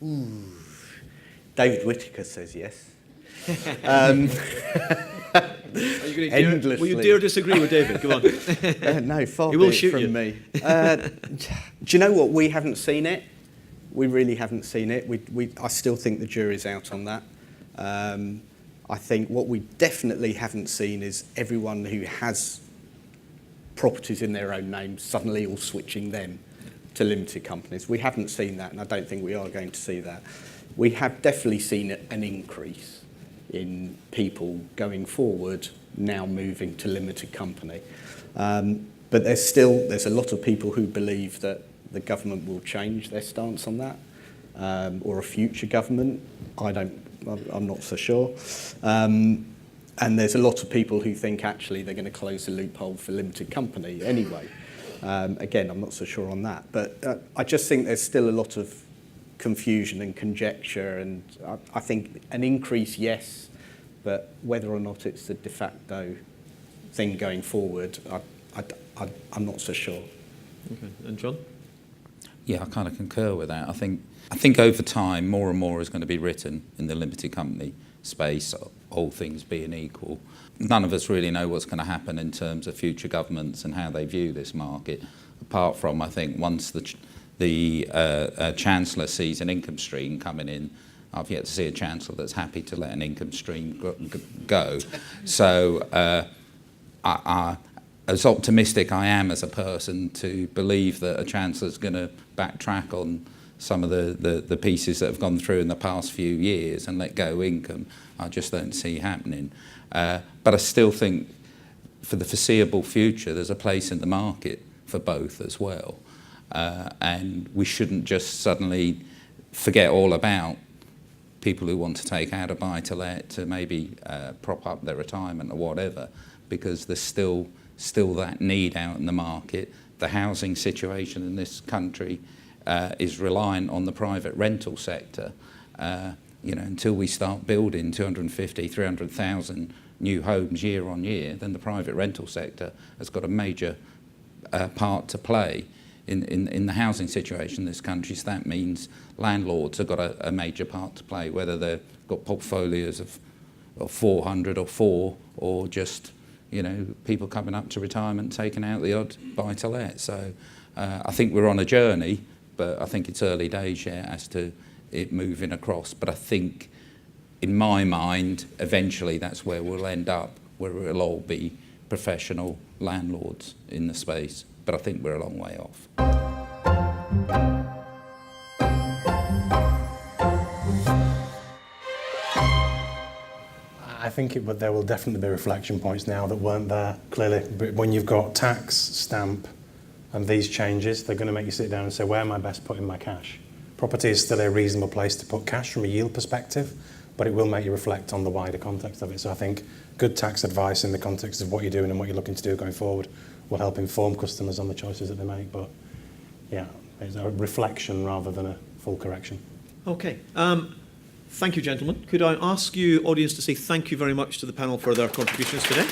David Whittaker says yes. Will you dare disagree with David? Come on. No, far He will be it shoot from you. me. Do you know what? We haven't seen it. We really haven't seen it. I still think the jury's out on that. I think what we definitely haven't seen is everyone who has properties in their own name suddenly all switching them to limited companies. We haven't seen that, and I don't think we are going to see that. We have definitely seen an increase in people going forward now moving to limited company. But there's a lot of people who believe that the government will change their stance on that, or a future government. I'm not so sure. And there's a lot of people who think actually they're going to close the loophole for limited company anyway. Again, I'm not so sure on that. But I just think there's still a lot of confusion and conjecture, and I think an increase, yes, but whether or not it's the de facto thing going forward, I'm not so sure. Okay, and John? Yeah, I kind of concur with that. I think over time, more and more is going to be written in the limited company space, all things being equal. None of us really know what's going to happen in terms of future governments and how they view this market, apart from, I think, once the Chancellor sees an income stream coming in. I've yet to see a Chancellor that's happy to let an income stream go. So as optimistic I am as a person to believe that a Chancellor's going to backtrack on some of the pieces that have gone through in the past few years and let go income, I just don't see happening. But I still think for the foreseeable future there's a place in the market for both as well. And we shouldn't just suddenly forget all about people who want to take out a buy-to-let to maybe prop up their retirement or whatever, because there's still that need out in the market. The housing situation in this country is reliant on the private rental sector. Until we start building 250, 300,000 new homes year on year, then the private rental sector has got a major part to play in the housing situation in this country. So that means landlords have got a major part to play, whether they've got portfolios of 400 or 4, or just people coming up to retirement taking out the odd buy-to-let. So I think we're on a journey, but I think it's early days yet as to it moving across. But I think, in my mind, eventually that's where we'll end up, where it'll all be professional landlords in the space. But I think we're a long way off. I think there will definitely be reflection points now that weren't there, clearly. But when you've got tax, stamp, and these changes, they're going to make you sit down and say, where am I best putting my cash? Property is still a reasonable place to put cash from a yield perspective, but it will make you reflect on the wider context of it. So I think good tax advice in the context of what you're doing and what you're looking to do going forward will help inform customers on the choices that they make. But yeah, it's a reflection rather than a full correction. Okay. Thank you, gentlemen. Could I ask you, audience, to say thank you very much to the panel for their contributions today?